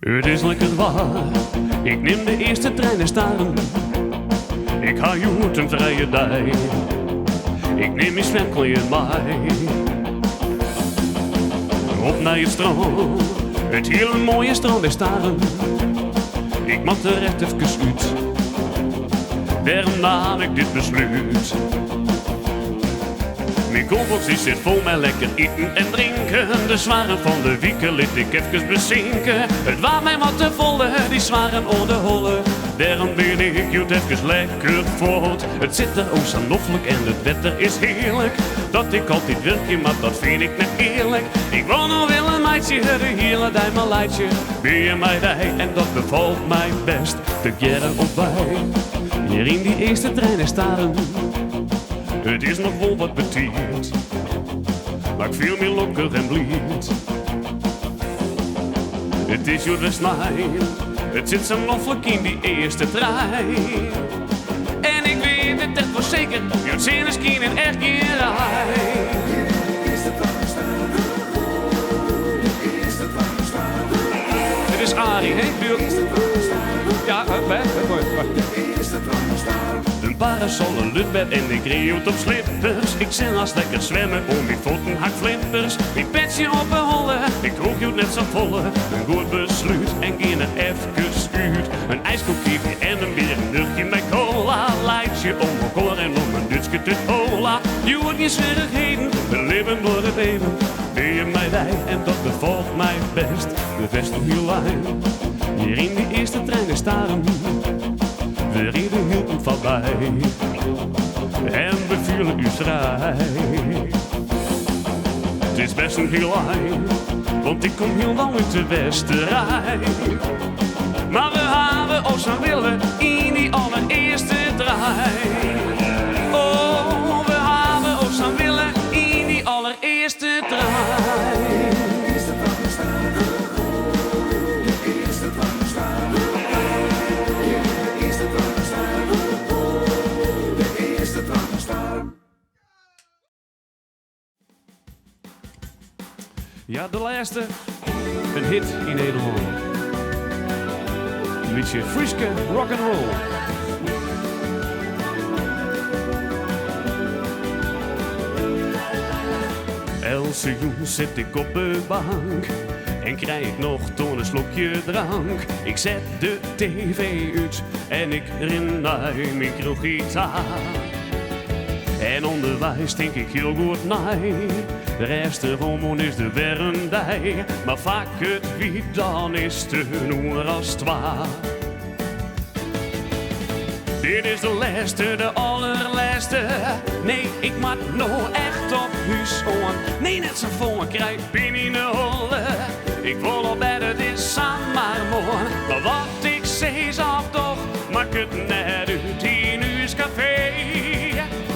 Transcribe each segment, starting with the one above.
Het is lekker waar, ik neem de eerste trein naar Staren. Ik ga uit een vrije dag, ik neem mijn zwemkleed mee. Op naar het strand, het hele mooie strand bij Staren. Ik mag er echt even uit, daarom nam ik dit besluit. Mijn koelbox zit vol met lekker eten en drinken. De zwaren van de wieken liet ik even bezinken. Het was mij wat te volle, die zwaren onderhollen. Daarom ben ik het even lekker voort. Het zit er ook zo noffelijk en het wetter is heerlijk. Dat ik altijd werk, maar dat vind ik net eerlijk. Ik wil nog wel een meidje, de hele dag mijn leidje. Ben je mij bij en dat bevalt mij best. De jaren op bij, hier in die eerste trein is Staren. Het is nog wel wat betiert, maar ik viel meer lokker en blied. Het is jullie snij, het zit zo noffelijk in die eerste trein. En ik weet het echt voor zeker, je zin is geen en echt geen rij. Dit is Arie, hè? Ja, bij. Een parasol, een luchtbed en ik reed op slippers. Ik zin als lekker zwemmen om mijn voeten hak flippers. Mijn petje op een holle, ik hoog je net zo volle. Een goed besluit en geen even schuurt. Een ijskoekje en een bier, een luchtje met cola. Leidje om een koor en om een dutske te cola. Je wordt niet zwierigheden, we leven door het leven. Ben je mij bij en dat bevalt mij best. De vestibuurlijn, hier in die eerste trein is Staren. We reden heel goed voorbij en we vielen uw strijd. Het is best een heel lijn, want ik kom heel lang uit de Westerij. Maar we hebben ons aan willen in die allereerste trein. Oh, we hebben ons aan willen in die allereerste trein. Ja, de laatste. Een hit in Nederland. Een beetje Frieske rock'n'roll. Else joen zit ik op de bank en krijg ik nog toen een slokje drank. Ik zet de tv uit en ik ren naar mijn kroeggitaar. En onderwijs denk ik heel goed nee. De restaurant is de werendij, maar vaak het wie dan is te noemen als twa. Dit is de laatste, de allerlaatste. Nee, ik maak nou echt op huis on. Nee, net zo vol, ik krijg binnen in de holle. Ik wil al bij het is aan maar mooi. Maar wat ik zeg af toch, maak het net uit in uw café.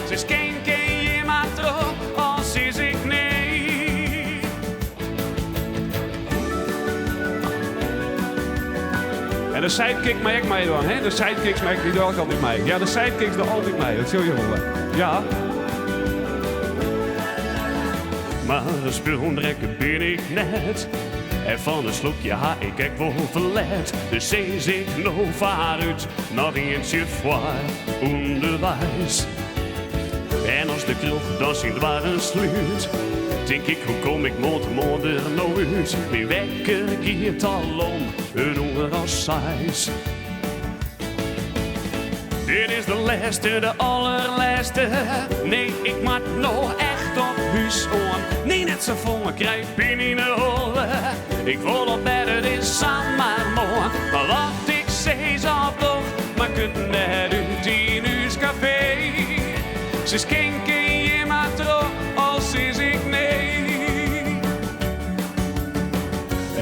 Ze is geen je maar terug, als is ik nee. En de sidekick maak ik mij dan, hè? De sidekicks maak ik ook altijd mee. Ja, de sidekicks doen altijd mee, dat zul je wel. Ja. Maar een speelndrekker ben ik net. En van een slokje ha ik ek wel verlet. Dus zees ik nou vooruit, nog eentje voor onderwijs. En als de kroeg dan zien waar een sluit, denk ik, hoe kom ik morgen nou uit? Mijn wekker giet al om een uur als 6. Dit is de laatste, de allerlaatste. Nee, ik maak nou echt op huis on. Nee, net zo vol, ik krijg binnen in de holle. Ik wil op bed, het is aan maar mooi. Maar wat ik zeg op toch, maak het net uit in uw café. Ze schenken je maar terug, als is ik nee.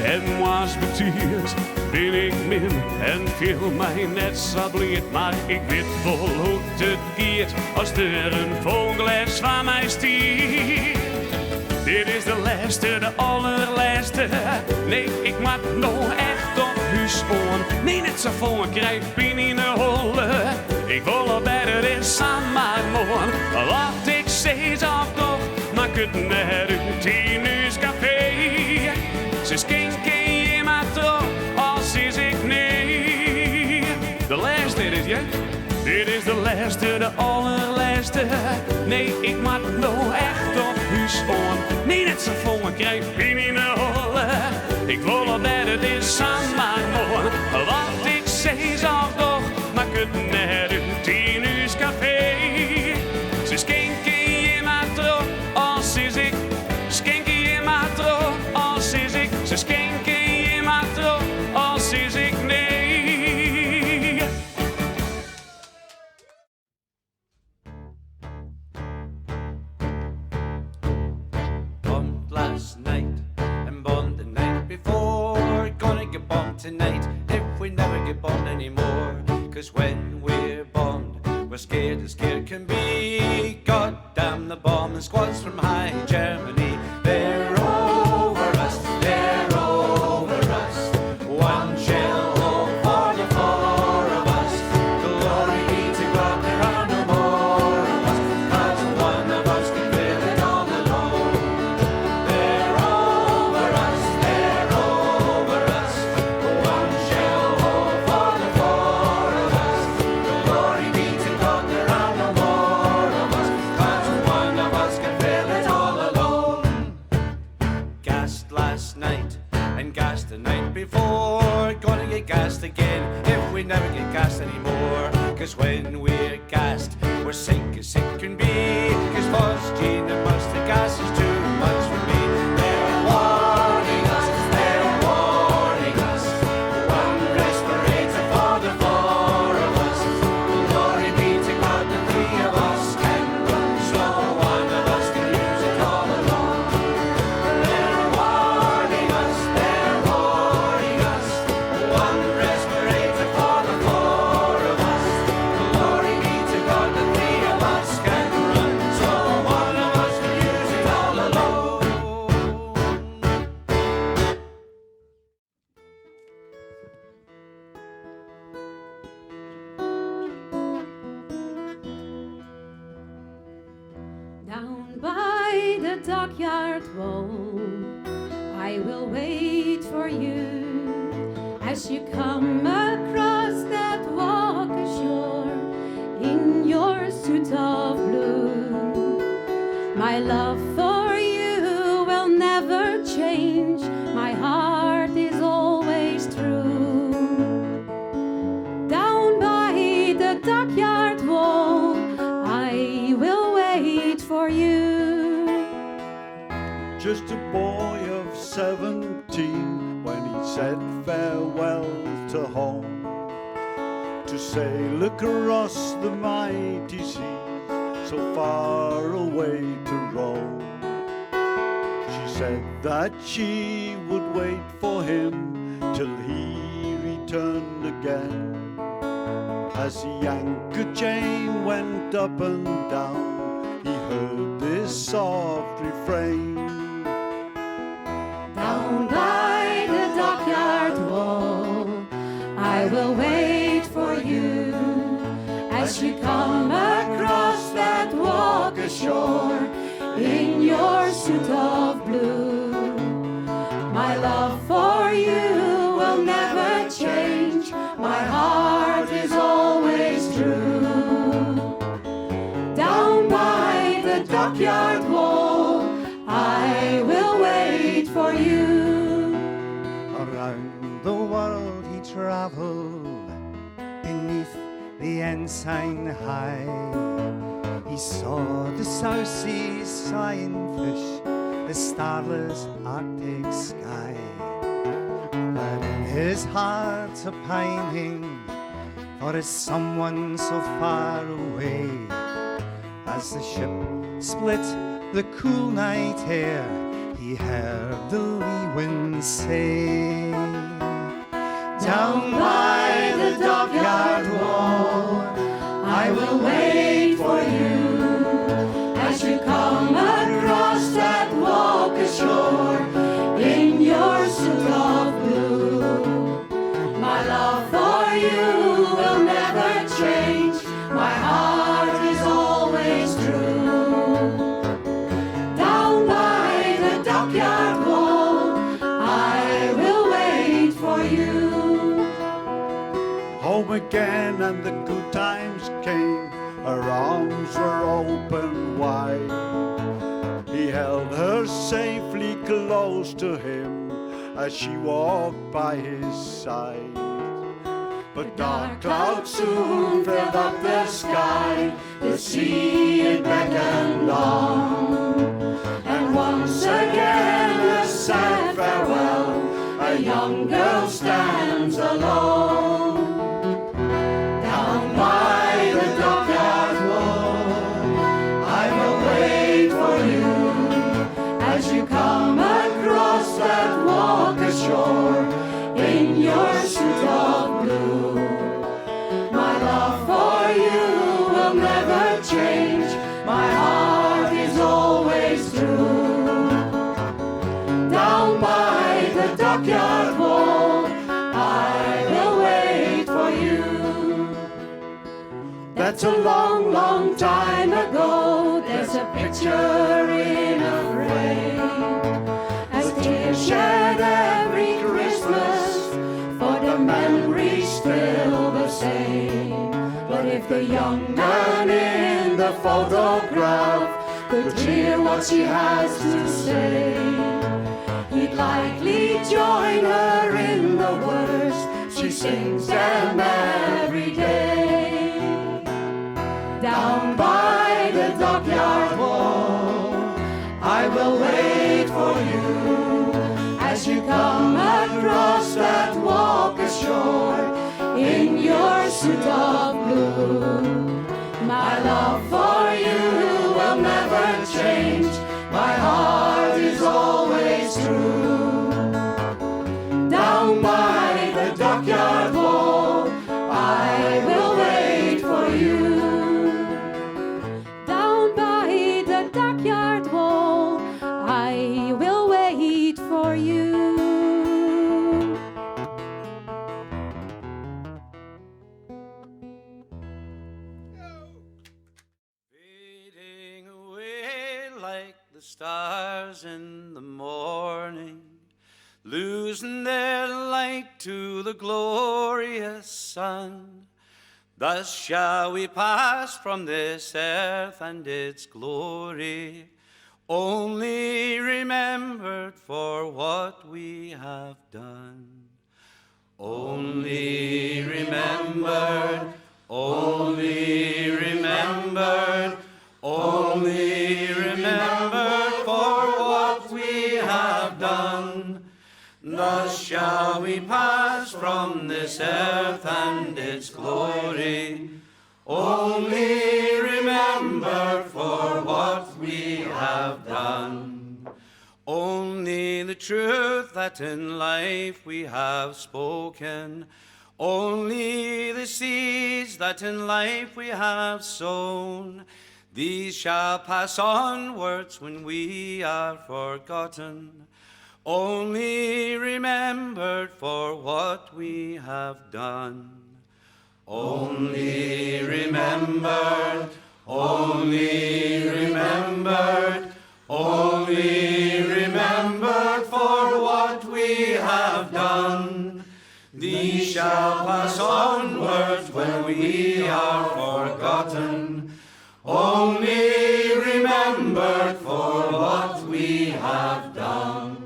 En was betiert, ben ik min en viel mij net zo blind. Maar ik weet wel hoe het gaat, als er een vogelglas van mij stiert. Dit is de laatste, de allerlaatste. Nee, ik maak nog echt op huis on. Nee, net zo vol, ik krijg binnen in de holle. Ik wil op bed, het is aan maar mooi. Wat ik zeg af toch, maak het net uit in uw café. Ze schenken je maar terug, als eerste, de allerlaatste. Nee, ik maak nou echt op huis on. Nee, net zo vol, ik krijg pijn in de holle. Ik wil al dat het is samen morgen. Wat ik zei zal toch, maar het net uit 10 uur café. Ze schenken je maar terug, als is ik. Schenken je maar terug, als is ik. Ze schenken je maar terug, als is ik. Nee. Last night and bond the night before. Gonna get bombed tonight if we never get bombed anymore. Cause when we're bombed, we're scared as scared can be. God damn the bombing squads from high Germany. They're over us, they're over us. One shell hole for the four of us. Glory be to God, there are no more of us. Cause one of us can feel it all alone. They're over us, they're over us. One shell hole for the four of us. Glory be to God, there are no more of us. Cause one of us can feel it all alone. Gassed last night and gassed the night before. Gonna get gassed again if we never get gassed anymore. Cause when we're gassed, we're sick as sick can be. Cause phosgene and mustard gas is too much for me. They're warning us, they're warning us. One respirator for the four of us. Glory be to God, the three of us can run slow. One of us can use it all alone. They're warning us, they're warning us. One respirator for the four of us. Glory be to God, the three of us can run slow. One of us can use it all alone. Down by the dockyard wall, I will wait for you as you come across that walk ashore in your suit of blue. My love for you will never change, my heart is always true. Down by the dockyard wall, I will wait for you. Just a boy of 17 when he said farewell to home, to sail across the mighty seas so far away to roam. She said that she would wait for him till he returned again. As the anchor chain went up and down, he heard this soft refrain. Down by the dockyard wall, I will wait for you as you come across that walk ashore in your suit of blue. My love for you will never change, my heart is always true. Down by the dockyard wall, I will wait for you. Around the world he travelled beneath the ensign high. He saw the South Seas sighing fish, the starless Arctic sky. But in his heart a pining for his someone so far away. As the ship split the cool night air, he heard the lee wind say, down by the dockyard wall, I will wait for you as you come across that walk ashore in your suit of blue. My love for you will never change, my heart is always true. Down by the dockyard wall, I will wait for you. Home again and the good times came her arms were open wide. He held her safely close to him as she walked by his side. But dark clouds soon filled up the sky, the sea it beckoned on, and once again a sad farewell, a young girl stands alone. Down by the dockyard wall, I will wait for you as you come across that walk ashore in your suit of blue. My love for you will never change, my heart is always true. Down by the dockyard wall, I will wait for you. That's a long, long time ago, there's a picture in a frame, as tears shed every Christmas, for the memories still the same. But if the young man in the photograph could hear what she has to say, he'd likely join her in the words she sings them every day. Down by the dockyard wall, I will wait for you as you come across that walk ashore in your suit of blue. My love for you will never change, my heart is always true. Down by the dockyard wall, I will wait for you. Down by the dockyard wall, I will wait for you. Fading away like the stars in the morning, losing their light to the glorious sun. Thus shall we pass from this earth and its glory, only remembered for what we have done. Only remembered, only remembered, only remembered for what we have done. Thus shall we pass from this earth and its glory, only remembered for what we have done. Only the truth that in life we have spoken, only the seeds that in life we have sown, these shall pass onwards when we are forgotten, only remembered for what we have done. Only remembered, only remembered, only remembered for what we have done. These shall pass onwards when we are forgotten, only remembered for what we have done.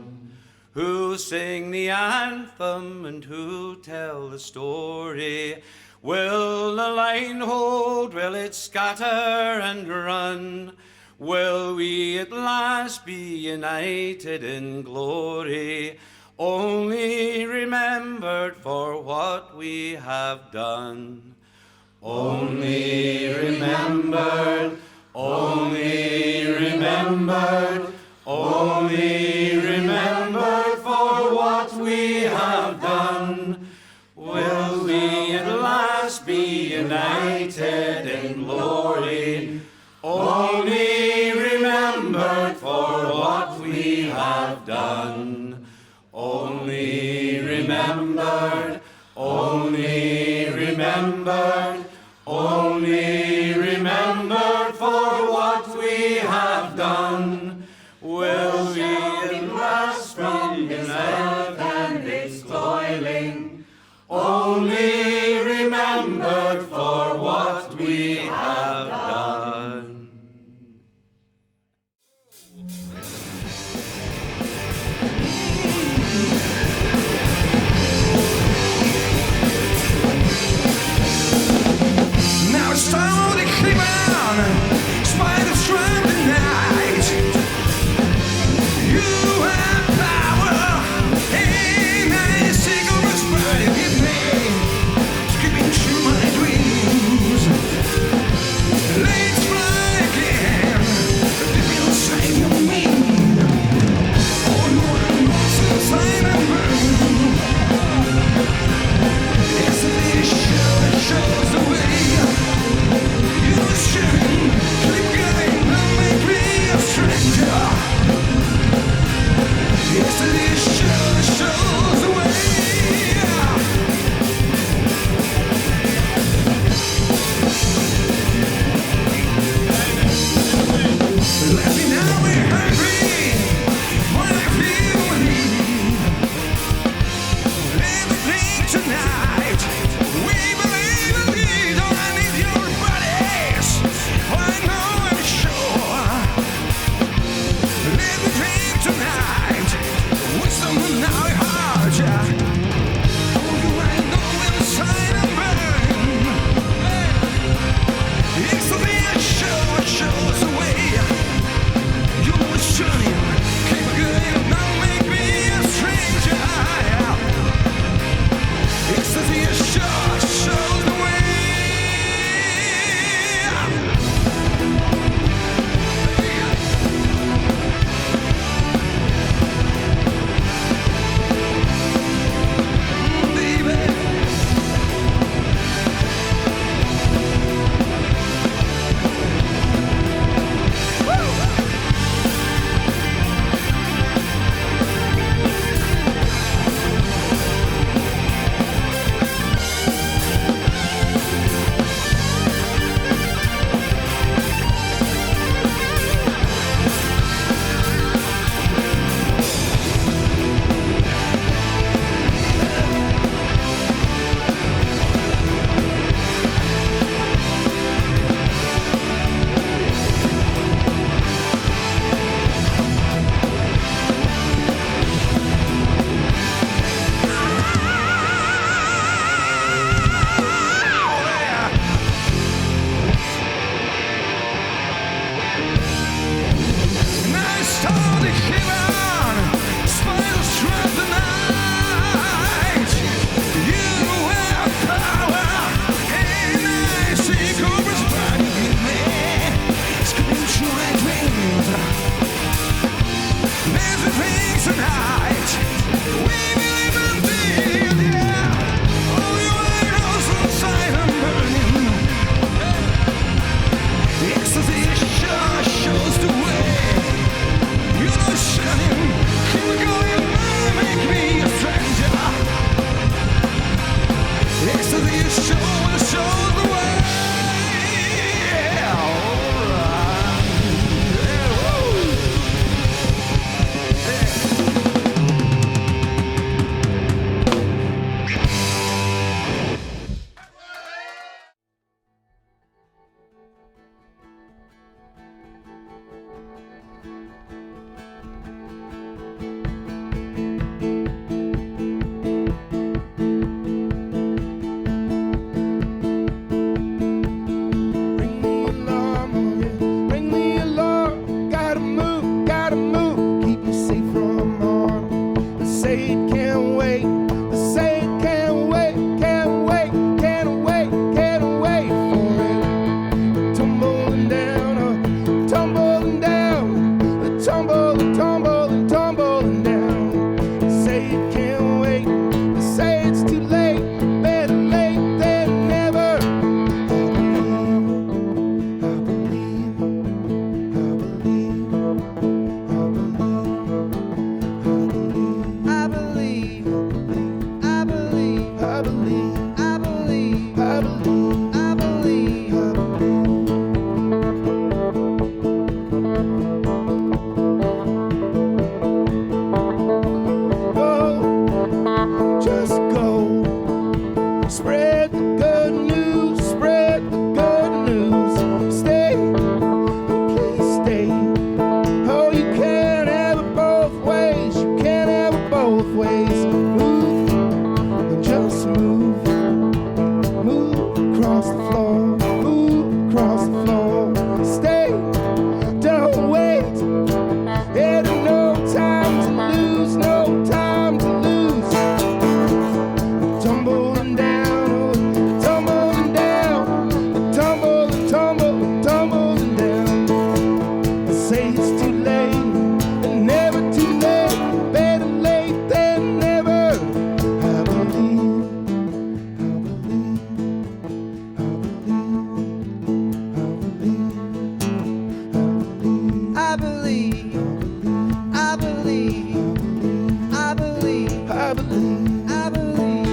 Who sing the anthem and who tell the story? Will the line hold? Will it scatter and run? Will we at last be united in glory, only remembered for what we have done? Only remembered, only remembered, only remembered for what we have done. Will we at last be united in glory, only remembered for what we have done. Only remembered, only remembered, only remembered for what we have done. Will we at last be united and its toiling, only remembered for what we have say it can't wait. They say it can't wait, can't wait, can't wait, can't wait for it. Tumbling down, tumbling down, tumbling, tumbling, tumbling down. They say it can't wait. They say it's too late, better late than never. Spread the good news, spread the good news. Stay, please stay. Oh, you can't have it both ways, you can't have it both ways. Move, just move, move across the floor, move across the floor. Stay, don't wait. There's no time to lose, no time to lose. Tumbling down, tumbling down, tumbling, tumbling, tumbling down. They say it's too late, and never too late, better late than never. I believe, I believe, I believe, I believe, I believe, I believe.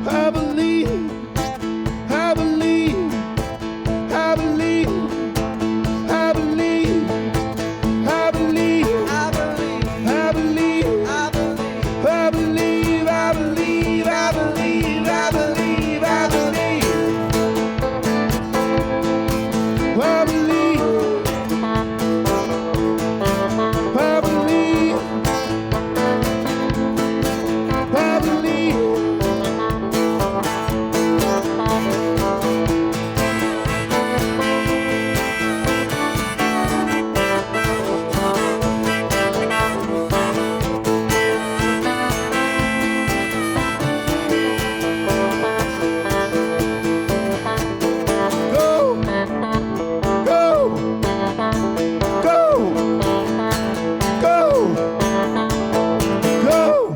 I believe, I believe, I believe, I believe, I believe, I believe, I believe, I believe, I believe, I believe, I believe, I believe, I believe, I believe, I believe. Go, go, go, go, go.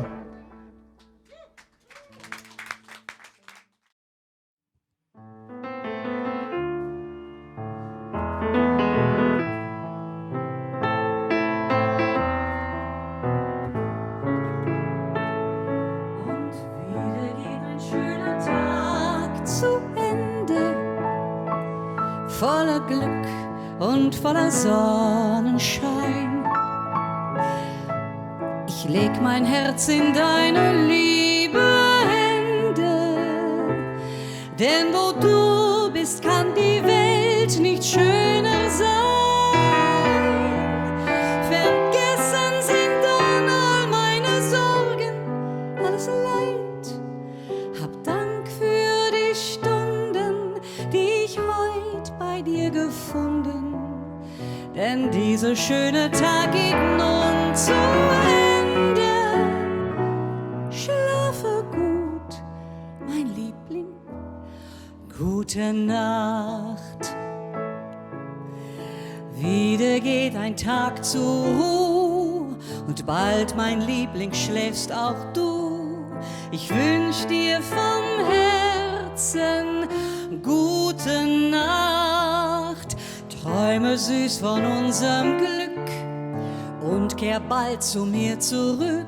Und wieder geht ein schöner Tag zu Ende, voller Glück und voller Sonnenschein. Ich leg mein Herz in deine liebe Hände, denn wo du bist, kann die Welt nicht schöner sein. Vergessen sind dann all meine Sorgen, alles Leid. Hab Dank für die Stunden, die ich heut bei dir gefunden. Denn dieser schöne Tag geht nun zu Ende. Schlafe gut, mein Liebling, gute Nacht. Wieder geht ein Tag zu und bald, mein Liebling, schläfst auch du. Ich wünsch dir vom Herzen gute Nacht. Träume süß von unserem Glück und kehr bald zu mir zurück.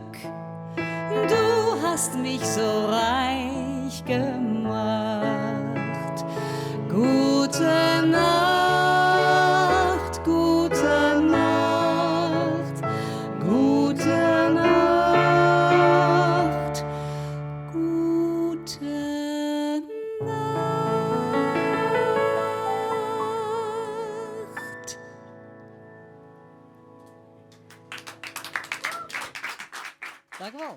Du hast mich so reich gemacht. Gute Nacht, gute Nacht, gute Nacht, gute Nacht. Dank u wel.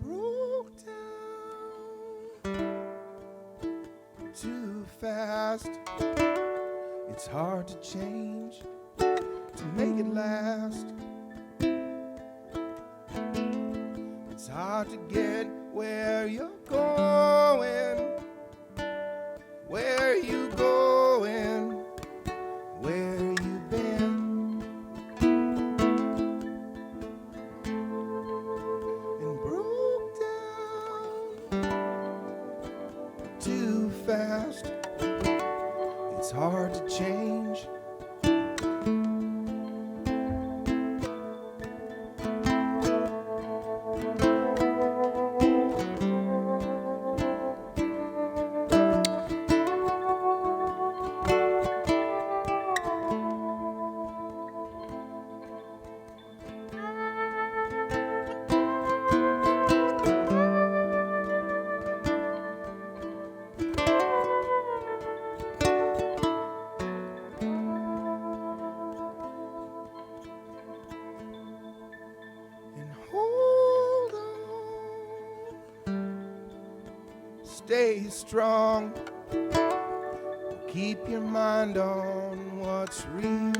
Broke down too fast. It's hard to change, to make it last. It's hard to get where you're going. Where you going? Where you been? And broke down too fast. It's hard to change. And hold on, stay strong, keep your mind on what's real,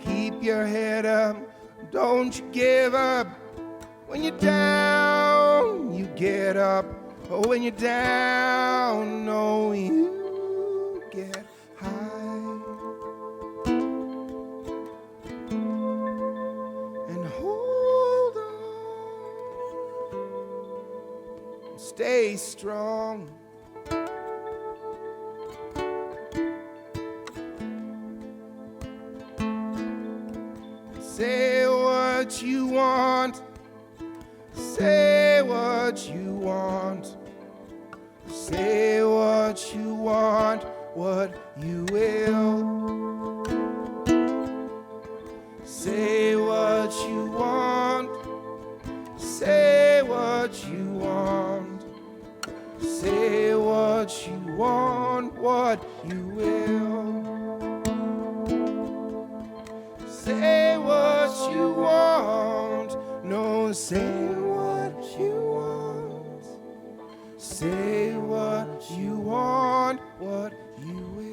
keep your head up, don't you give up. When you're down, you get up. Oh, when you're down, no, you get high. And hold on, stay strong. Say what you want, say what you want, say what you want, what you will. Say what you want, say what you want, say what you want, what you will. Say what you want, no, say what you want, say what you want, what you will.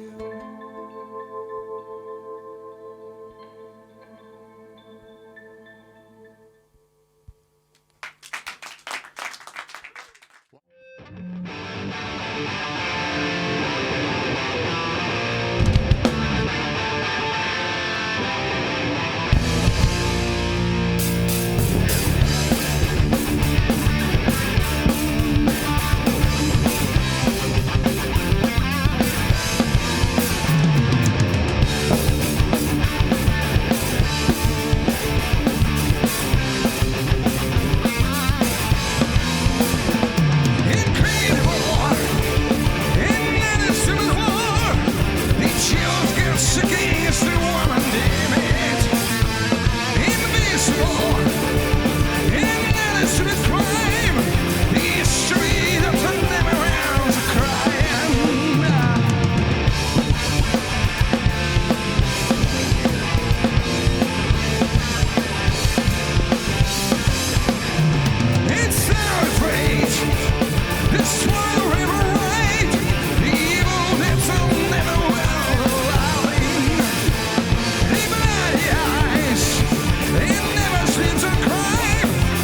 Never seem to cry.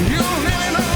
You'll never know.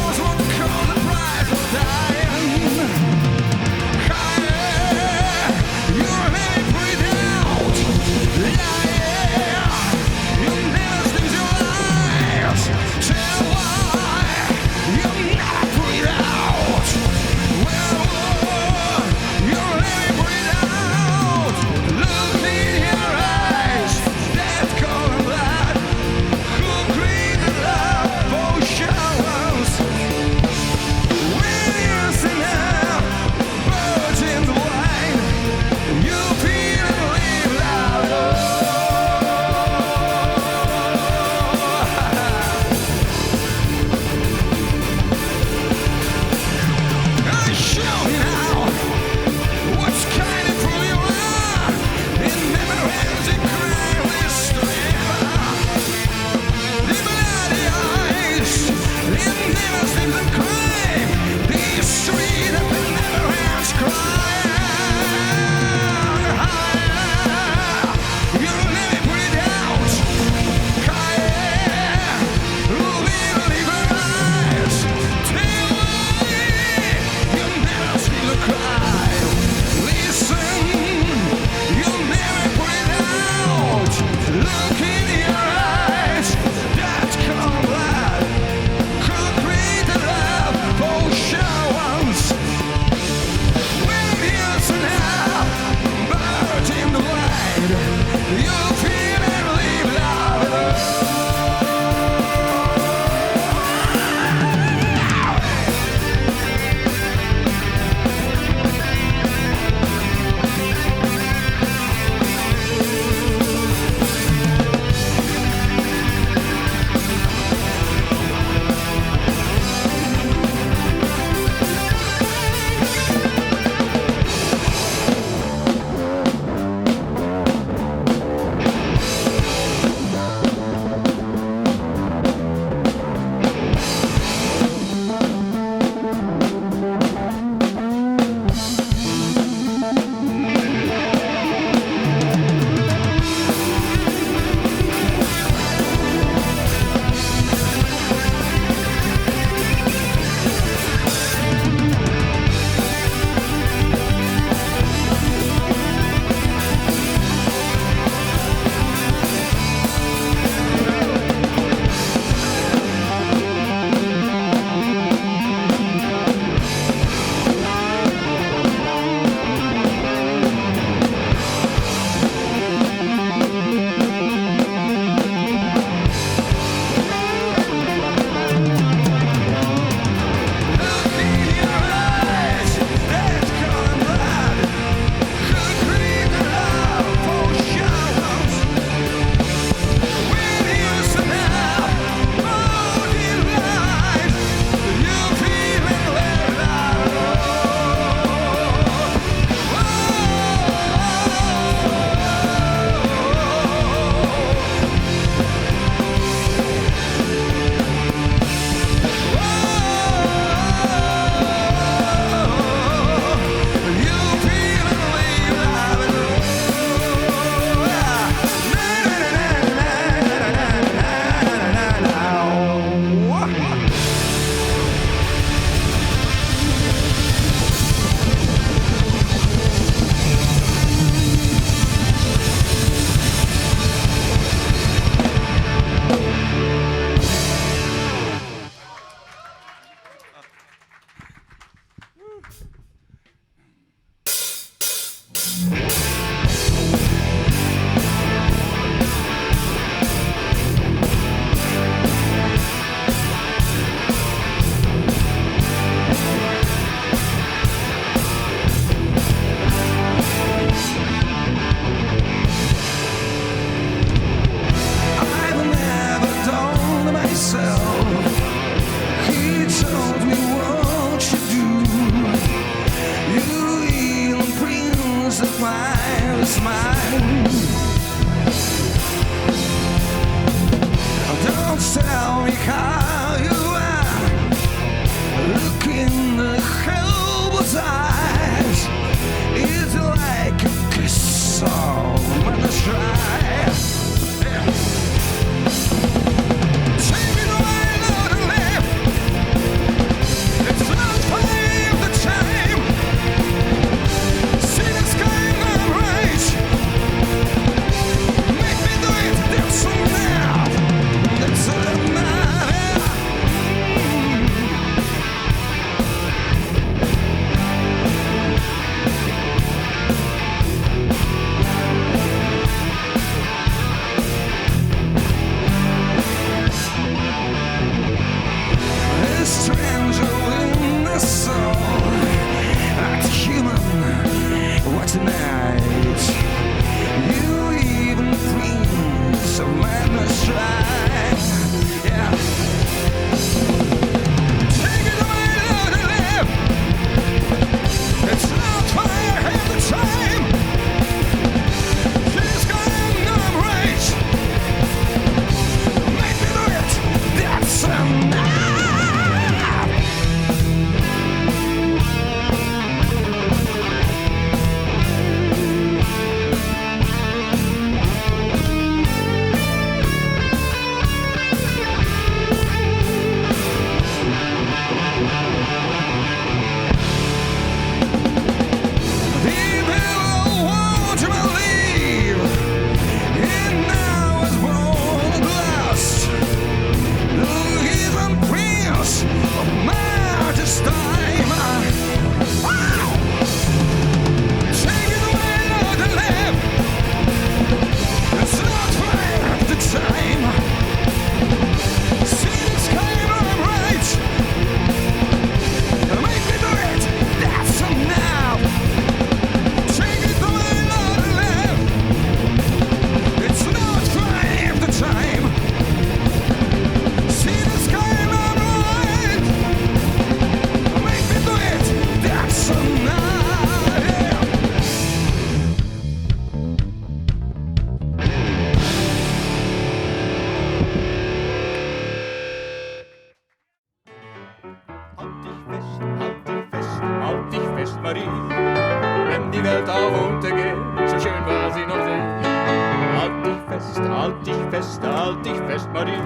Halt dich fest, Marie.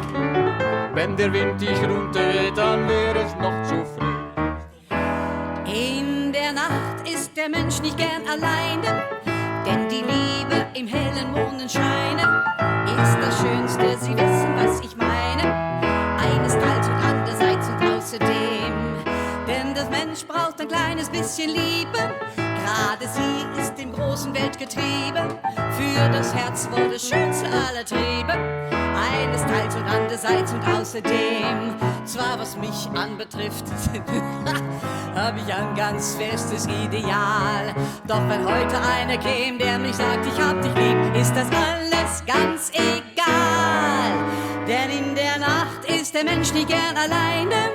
Wenn der Wind dich runterweht, dann wäre es noch zu früh. In der Nacht ist der Mensch nicht gern alleine, denn die Liebe im hellen Mondenscheine ist das Schönste. Sie wissen, was ich meine. Einerseits und andererseits und außerdem. Denn das Mensch braucht ein kleines bisschen Liebe. Gerade sie ist im großen Weltgetriebe. Für das Herz wohl das schönste aller Triebe. Einerseits und andererseits und außerdem. Zwar was mich anbetrifft, hab ich ein ganz festes Ideal. Doch wenn heute einer käme, der mich sagt, ich hab dich lieb, ist das alles ganz egal. Denn in der Nacht ist der Mensch nicht gern alleine.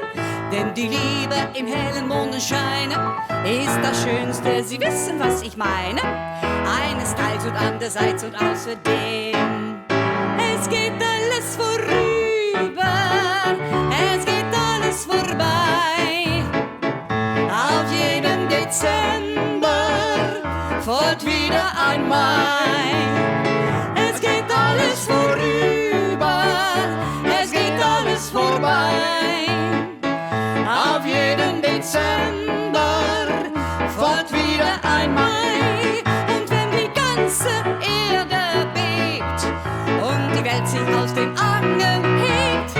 Denn die Liebe im hellen Mondenscheine ist das Schönste. Sie wissen, was ich meine. Einerseits und andererseits und außerdem. Es geht alles vorüber, es geht alles vorbei. Auf jeden Dezember folgt wieder ein Mai. Es geht alles vorüber, es geht alles vorbei. Auf jeden Dezember folgt wieder ein Mai. Und wenn die ganze Erde bebt und die Welt sich aus den Angeln hebt,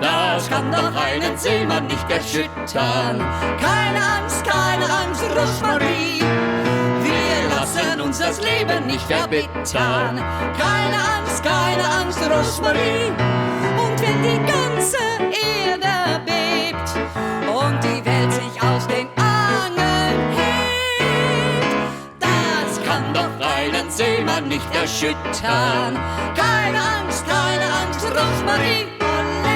das kann doch einen Seemann nicht erschüttern. Keine Angst, keine Rosmarie. Wir lassen uns das Leben nicht verbittern. Keine Angst, Rosmarie. Und wenn die ganze Erde bebt und die Welt sich aus den Angeln hebt, das kann doch einen Seemann nicht erschüttern. Keine Angst, Rosmarie. Olé.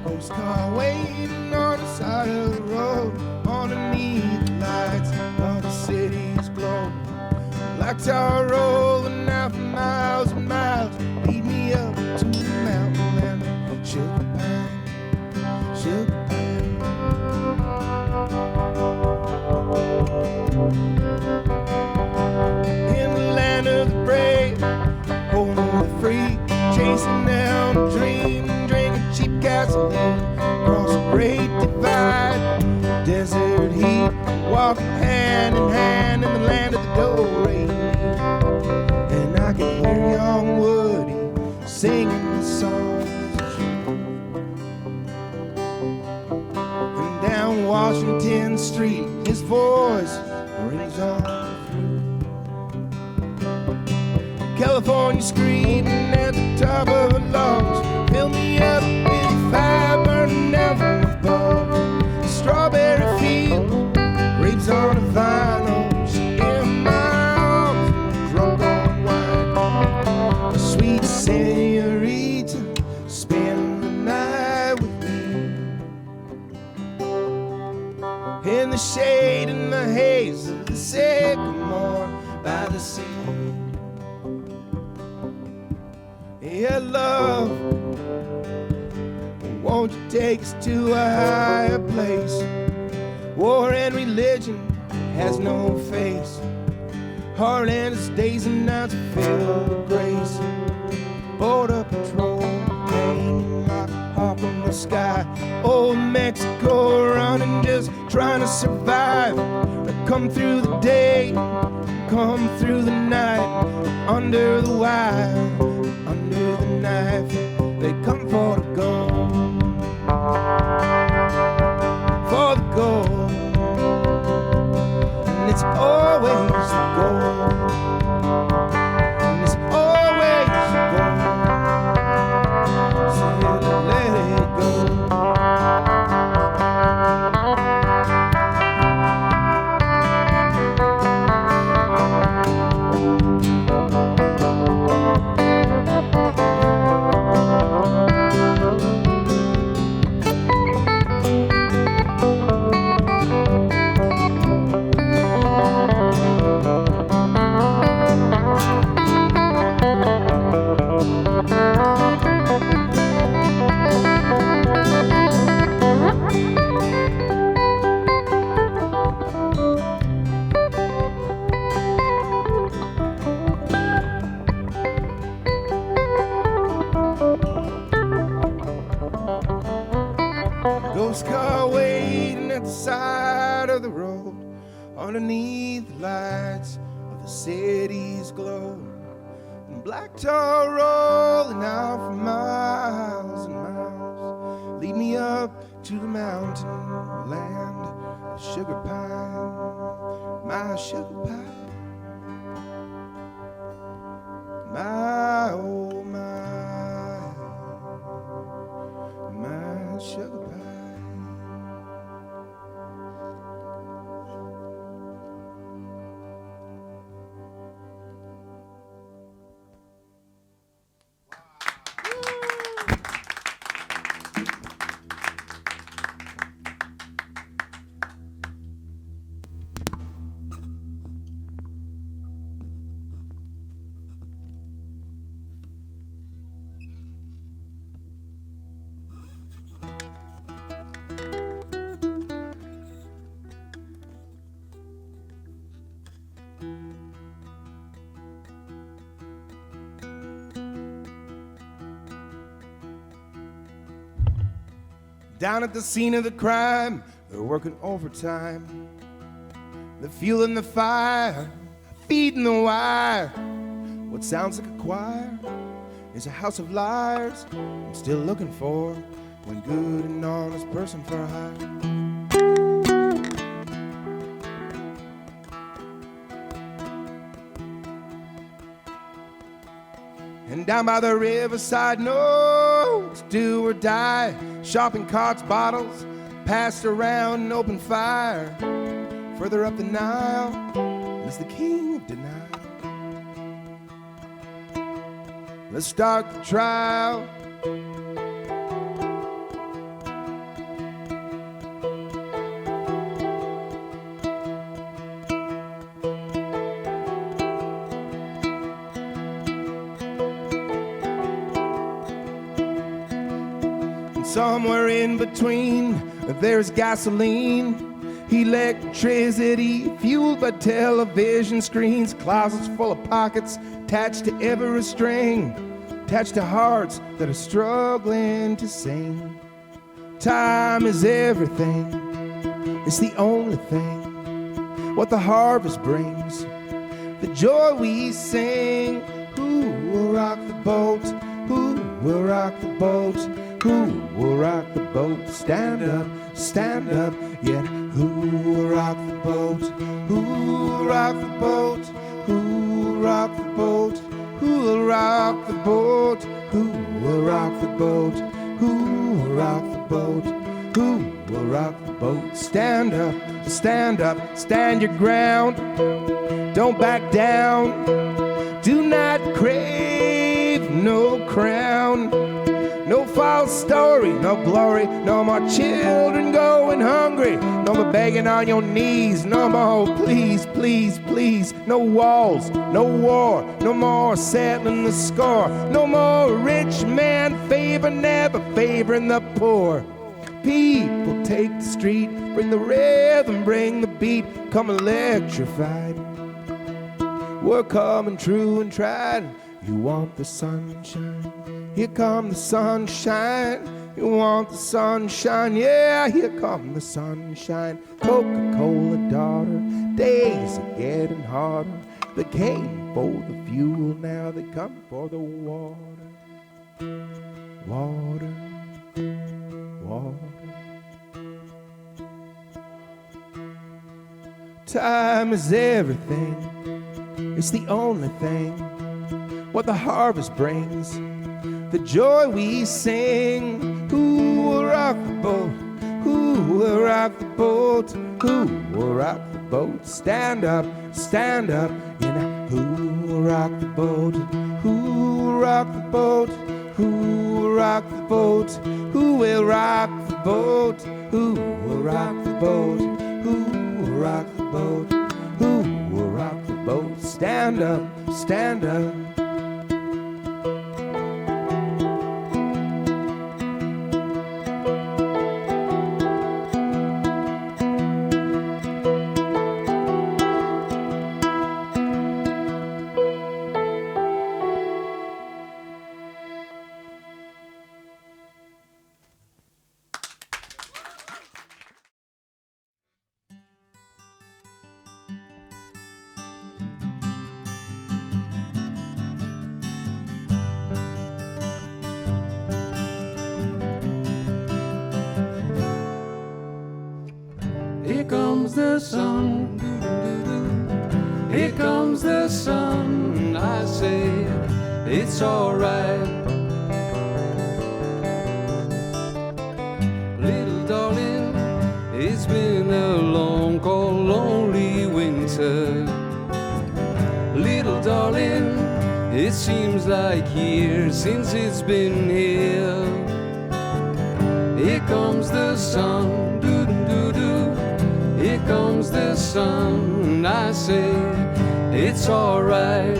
Ghost car waiting on the side of the road, underneath the lights of the city's glow. Black tar rolling out for miles and miles, lead me up to the mountain land. Sugar pine, sugar pine. In the land of the brave, home of the free, chasing down a dream, drinking cheap gasoline, across a great divide, desert heat, walking hand in hand in the land of the do-re-mi. And I can hear young Woody singing the songs. And down Washington Street, his voice rings on. California screaming at the top of her lungs, fill me up with fire burning down from above. Strawberry fields, grapes on the vine, she in my arms, drunk on wine. The sweet senorita, spend the night with me in the shade and the haze of the sycamore by the sea. Yeah, love, won't you take us to a higher place? War and religion has no face. Hard and its days and nights filled with grace. Border patrol hanging like a hawk in the sky. Old Mexico running, just trying to survive. They come through the day, come through the night, under the wire, under the knife. They come for the gold, for the gold, and it's always the gold, and it's always the gold. So let it go. Ghost car waiting at the side of the road, underneath the lights of the city's glow. And black tar rolling out for miles and miles, lead me up to the mountain land of sugar pine, my sugar pine, my oh my sugar pie. Down at the scene of the crime, they're working overtime. They're fueling the fire, feeding the wire. What sounds like a choir is a house of liars. I'm still looking for one good and honest person for hire. And down by the riverside, no, it's do or die. Shopping carts, bottles, passed around an open fire. Further up the Nile is the king of denial. Let's start the trial. Somewhere in between, there's gasoline, electricity, fueled by television screens, closets full of pockets, attached to every string, attached to hearts that are struggling to sing. Time is everything, it's the only thing, what the harvest brings, the joy we sing. Who will rock the boat? Who will rock the boat? Who will rock the boat? Stand up, yet who will rock the boat? Who will rock the boat? Who will rock the boat? Who will rock the boat? Who will rock the boat? Who will rock the boat? Who will rock the boat? Stand up, stand your ground. Don't back down. Do not crave no crown. No false story, no glory, no more children going hungry, no more begging on your knees, no more please, please, please, no walls, no war, no more settling the score, no more rich man favor, never favoring the poor. People take the street, bring the rhythm, bring the beat, come electrified. We're coming true and tried. You want the sunshine? Here come the sunshine. You want the sunshine? Yeah, here come the sunshine. Coca-Cola daughter, days are getting harder. They came for the fuel, now they come for the water. Water, water. Time is everything, it's the only thing, what the harvest brings, the joy we sing. Who will rock the boat? Who will rock the boat? Who will rock the boat? Stand up, you know. Who will rock the boat? Who will rock the boat? Who will rock the boat? Who will rock the boat? Who will rock the boat? Who will rock the boat? Who will rock the boat? Stand up, stand up. Here comes the sun, here comes the sun. I say it's alright. Little darling, it's been a long, cold, lonely winter. Little darling, it seems like years since it's been here. Here comes the sun, doo-doo-doo-doo. Here comes the sun, I say it's alright.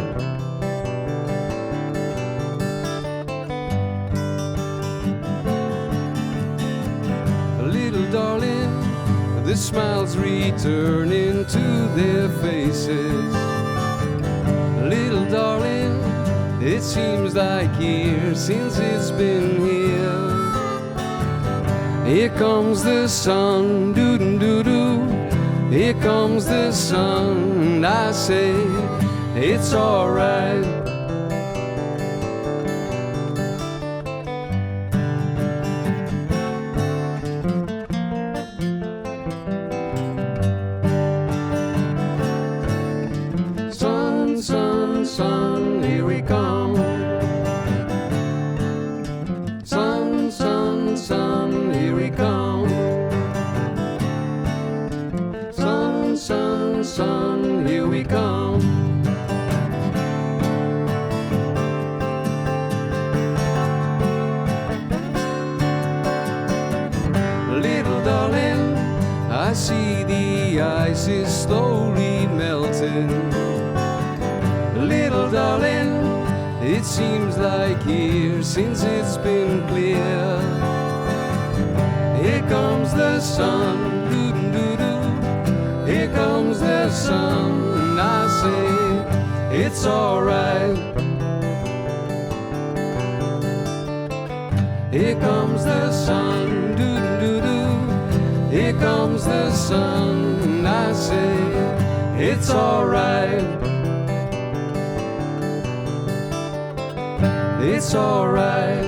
Little darling, the smiles returning to their faces. Little darling, it seems like years since it's been here. Here comes the sun, doo-doo-doo-doo. Here comes the sun, I say, it's alright. Sun, sun, sun, here we come. Sun, sun, sun, here we come. Sun, sun, sun, here we come. Little darling, I see the ice is slowly melting. Little darling, it seems like years since it's been clear. Here comes the sun, doo-doo-doo-doo. Here comes the sun, I say, it's alright. Here comes the sun, doo-doo-doo-doo. Here comes the sun, I say, it's alright. It's alright.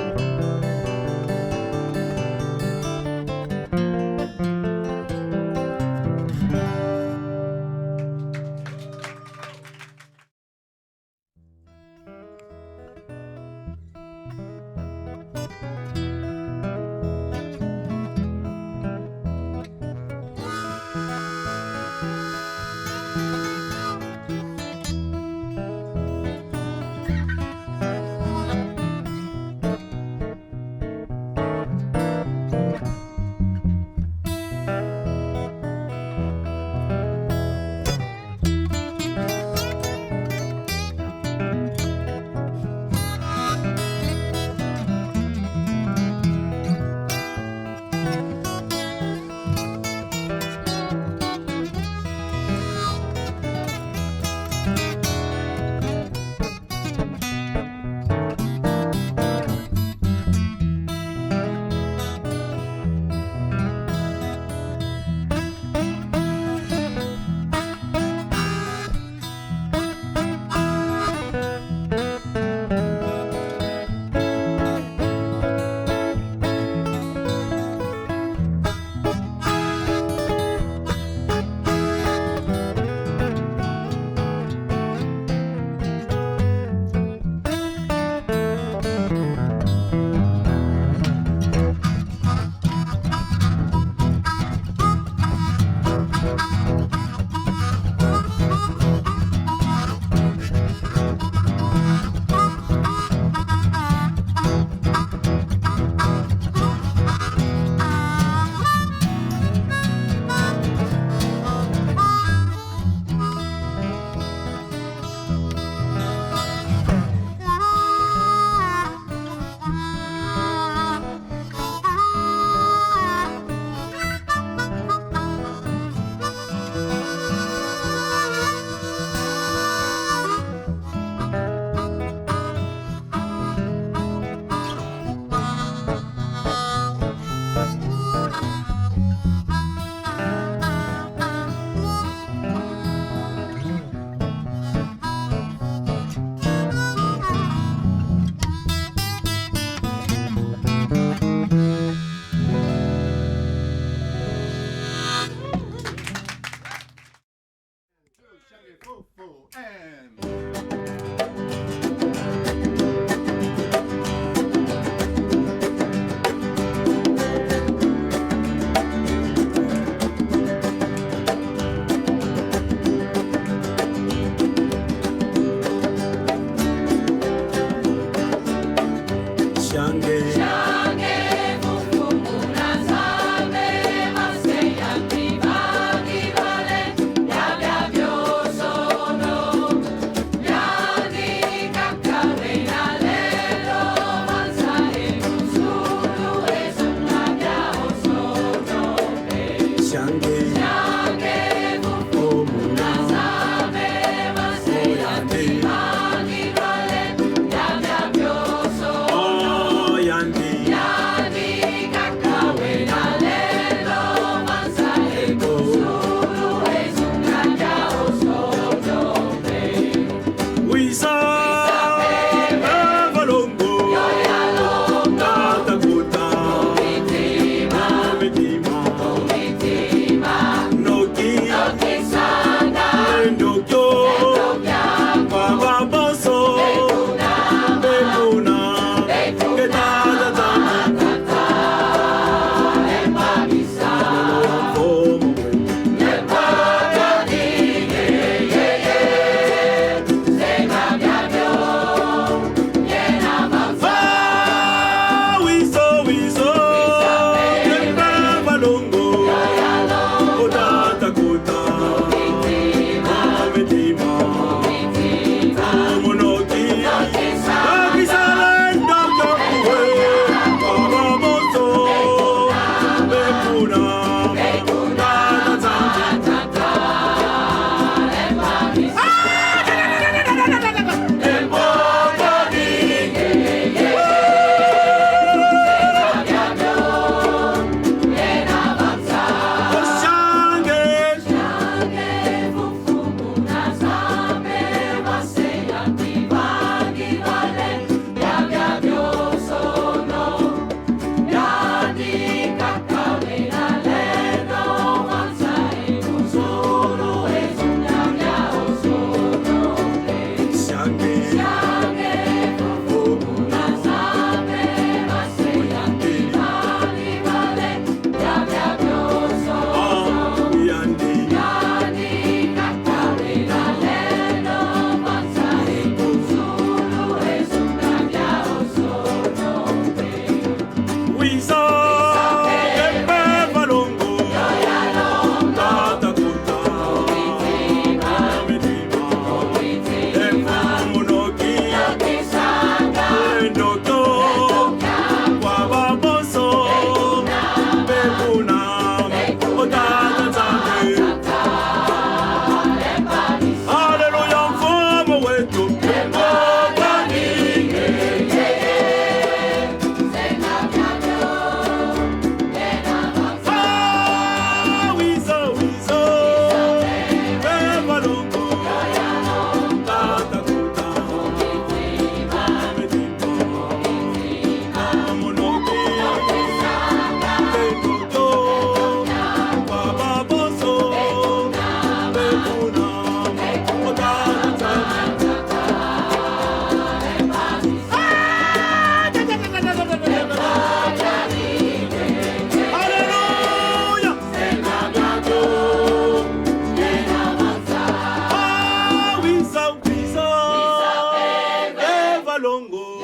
longo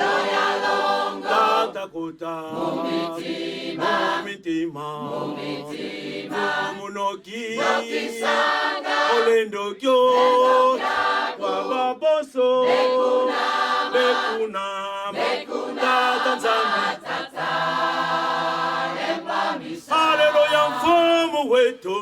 tata kota mumitima munoki olendokyo wababoso bekuna tata nzambi haleluya mfumu wetu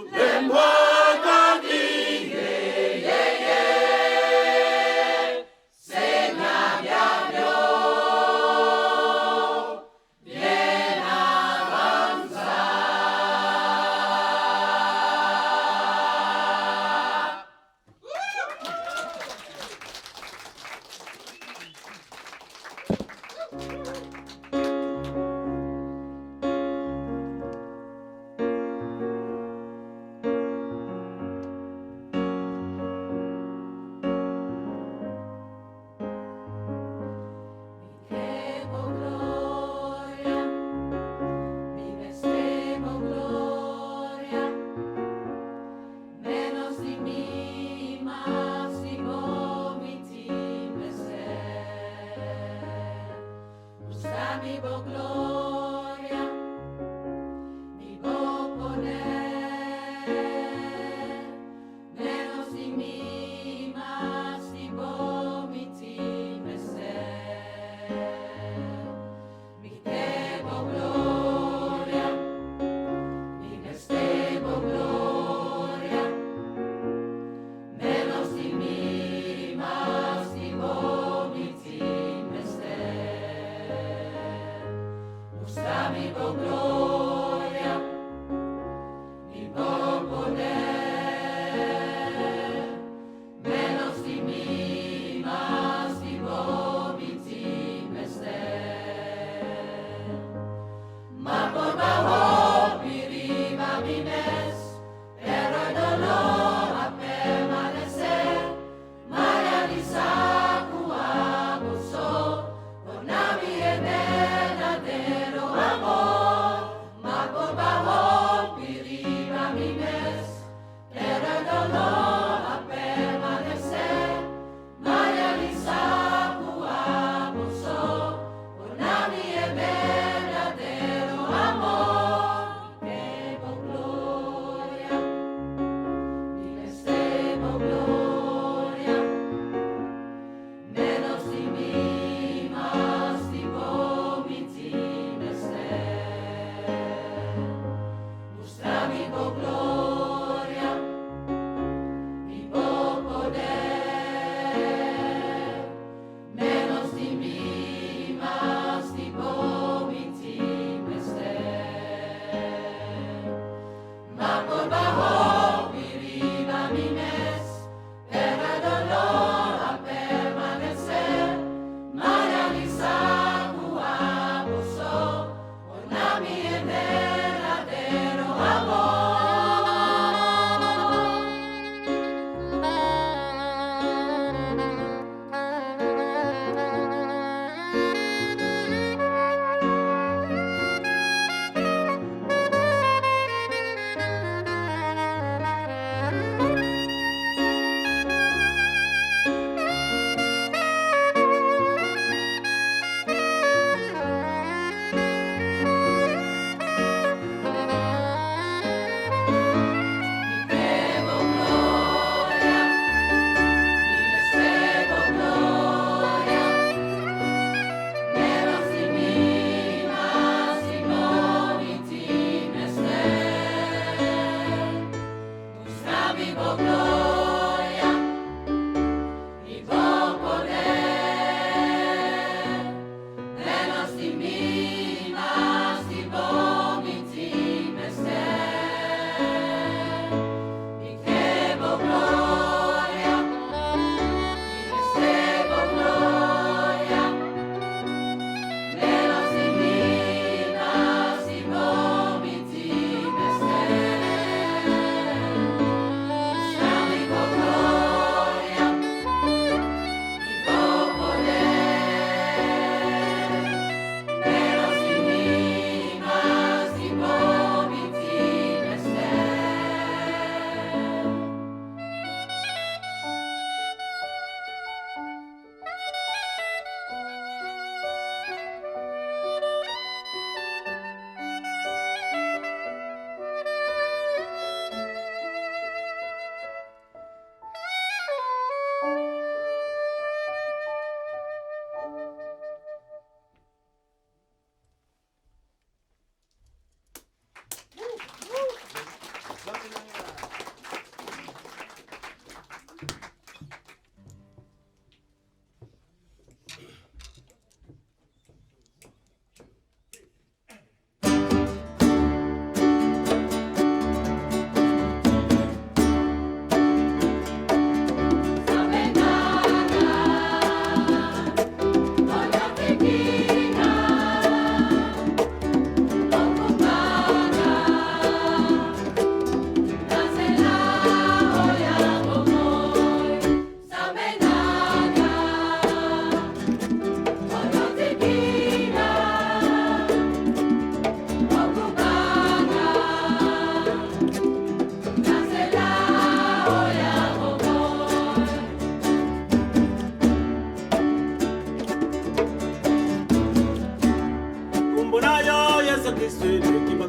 Kristo kiba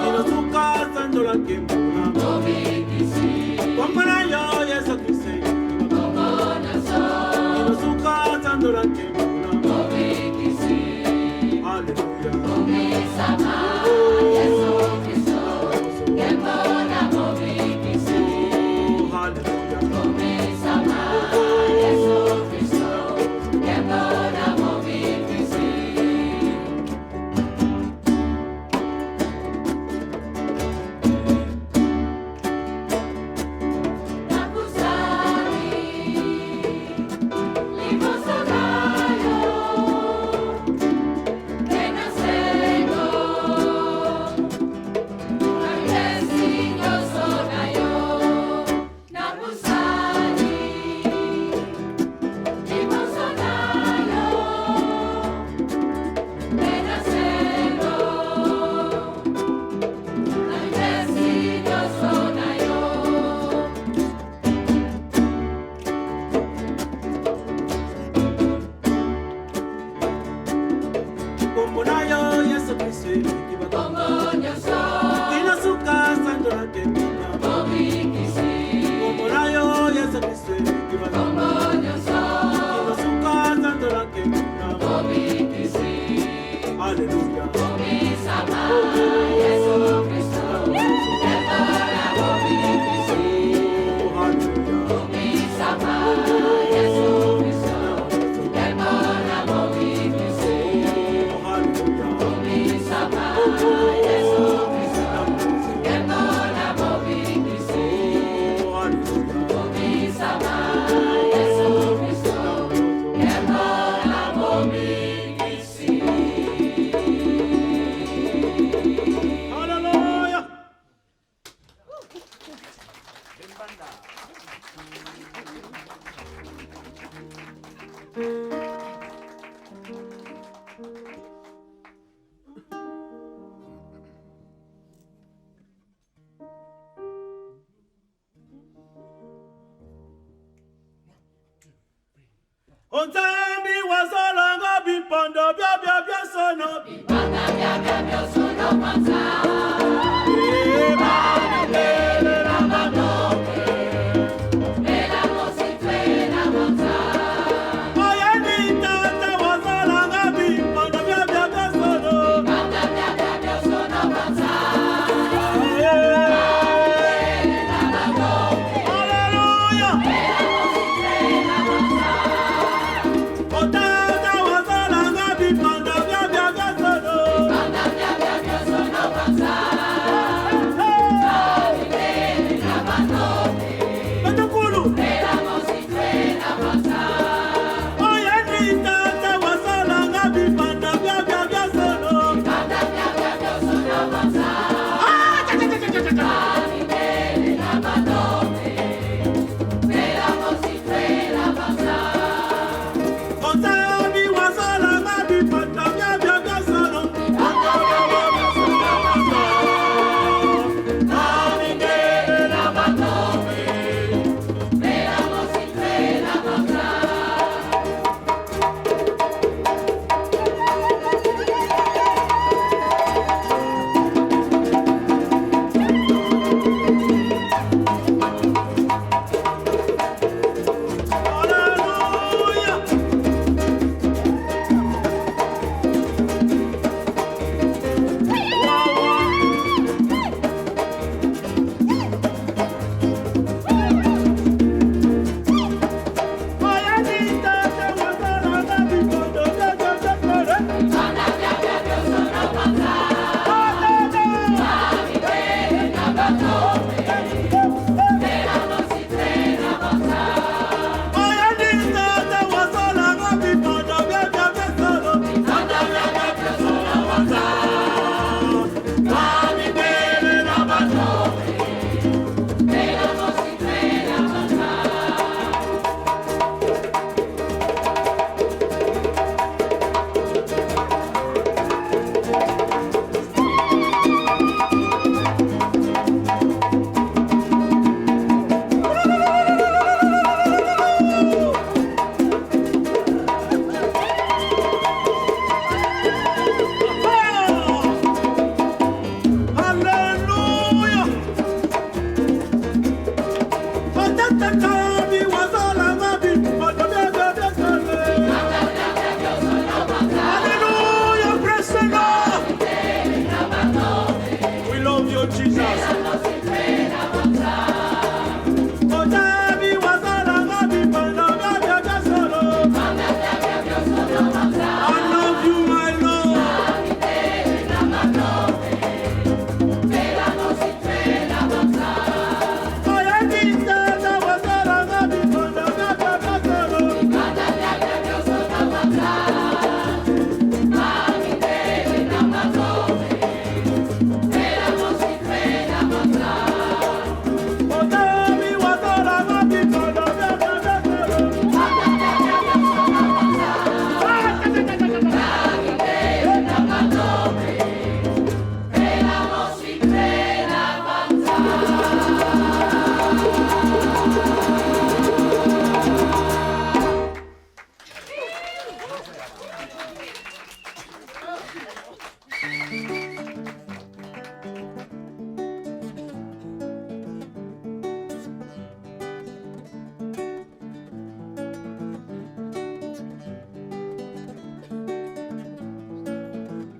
ino suka sandola kembona kwa mana yo Yesu Kristo ino suka sandola kembona hallelujah Onzambi wazolanga bipondo bia bia bia sono bipanda bia bia bia sono panza Panza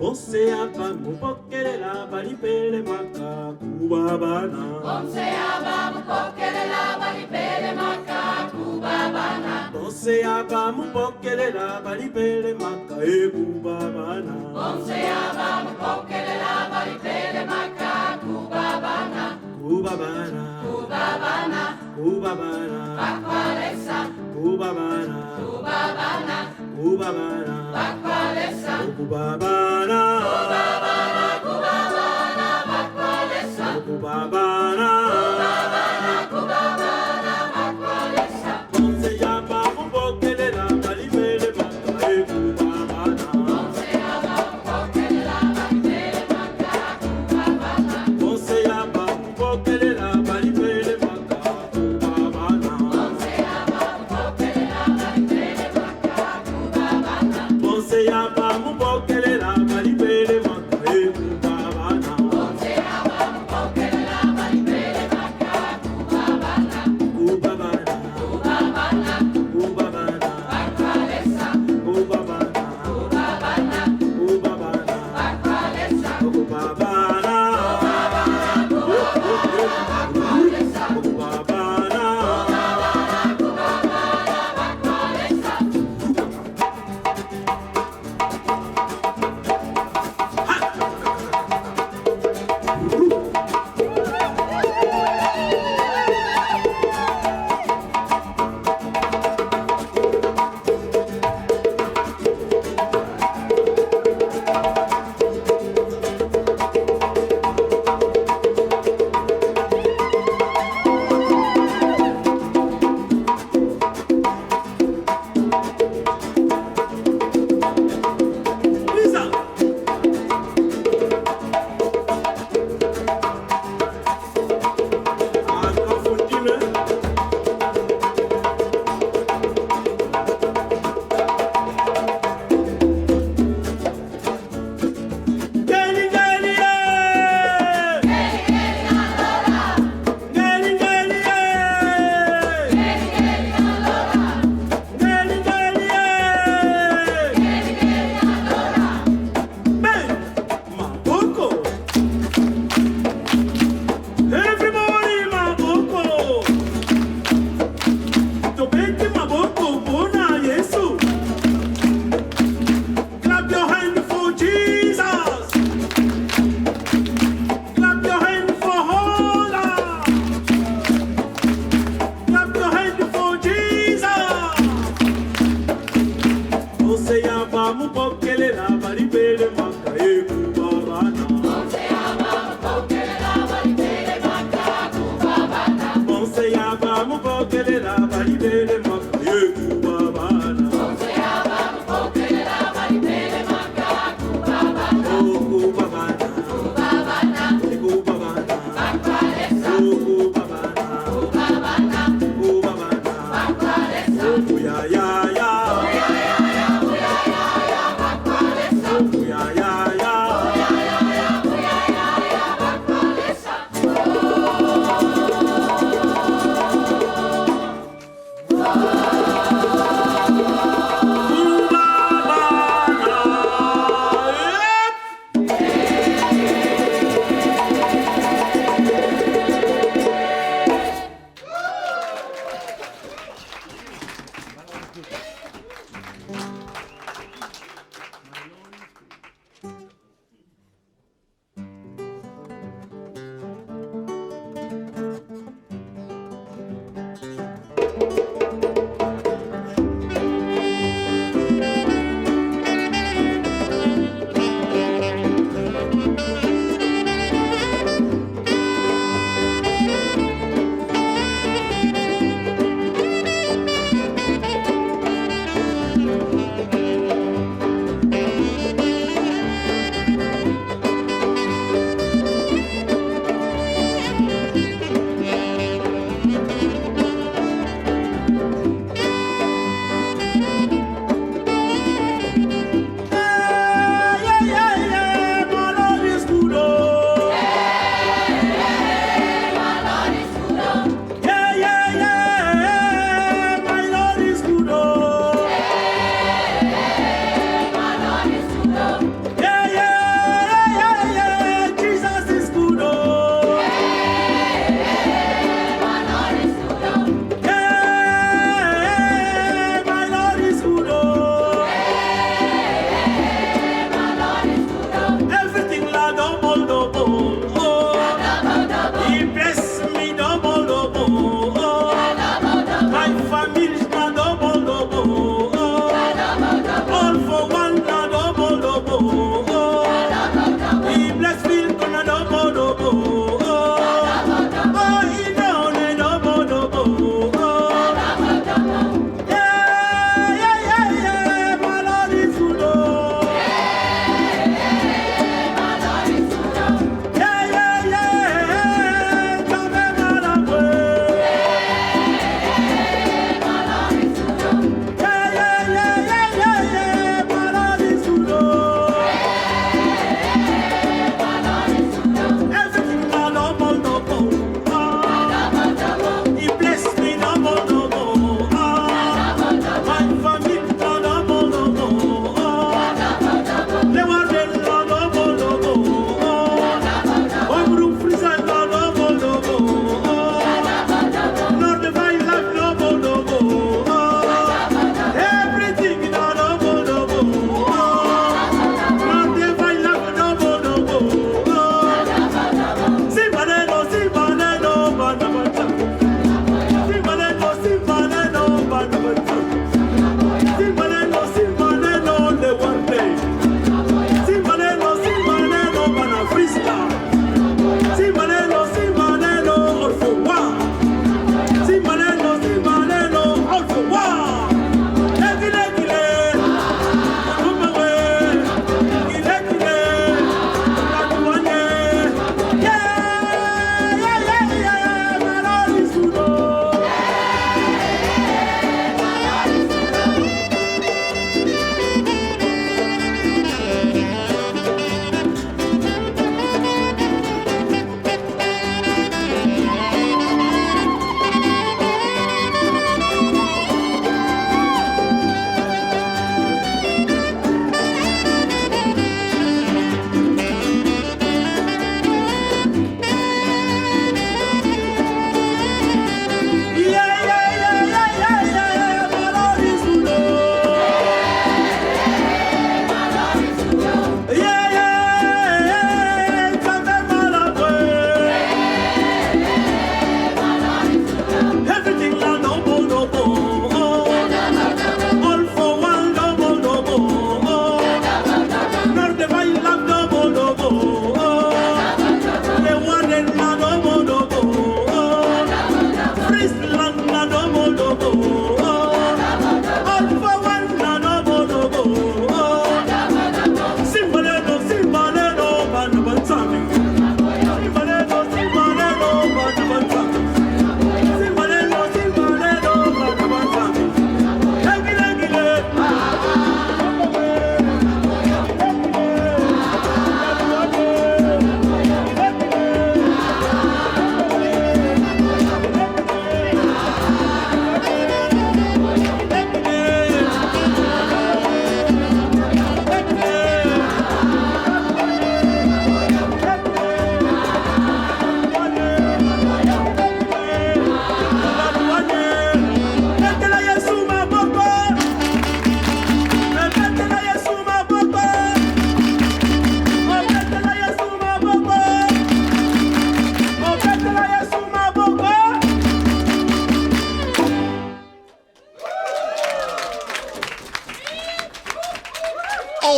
Onse apa mupokelela balipele maka kubabana. Onse apa mupokelela balipele maka kubabana. Onse apa mupokelela balipele maka kubabana. Onse apa mupokelela balipele maka kubabana. Kubabana. Kubabana. Kubabana. Bakwalesa. Kubabana. Kubabana. Kubabana. Bakwalesa. Kubabana. Kubabana. Kubabana. Bakwalesa. Kubabana. Kubabana. Kubabana. Bakwalesa. Onse apa mupokelela balipele maka kubabana. Onse apa mupokelela balipele maka kubabana. Onse apa mupokelela balipele maka kubabana. Onse apa mupokelela balipele maka kubabana. Onse apa mupokelela balipele maka kubabana. Onse apa mupokelela balipele maka kubabana. Kubabana. Kubabana. Kubabana. Bakwalesa. Kubabana. Kubabana. Kubabana. Bakwalesa. Kubabana. Bakwalesa. Kubabana. Bakwalesa. Lisa. Akafutile. Geli geli yeah. Geli geli yeah. Geli geli yeah. Bang! Maboko! Everybody maboko! Tobeki maboko bona Yesu! Clap your hand for Jesus! Clap your hand for Hola! Clap your hand for Jesus! Onse apa mupokelela balipele maka kubabana. Onse apa mupokelela balipele maka kubabana. Onse apa mupokelela balipele maka kubabana. Onse apa mupokelela balipele maka kubabana. Oh kubabana. Kubabana. Kubabana. Bakwalesa. Oh kubabana. Kubabana. Kubabana. Bakwalesa. Oh ya ya ya. Bakwalesa.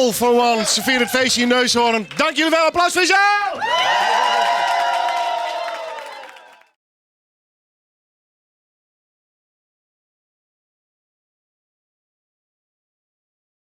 All for One. Ze vieren het feestje in Neushoorn. Dank jullie wel. Applaus voor jezelf!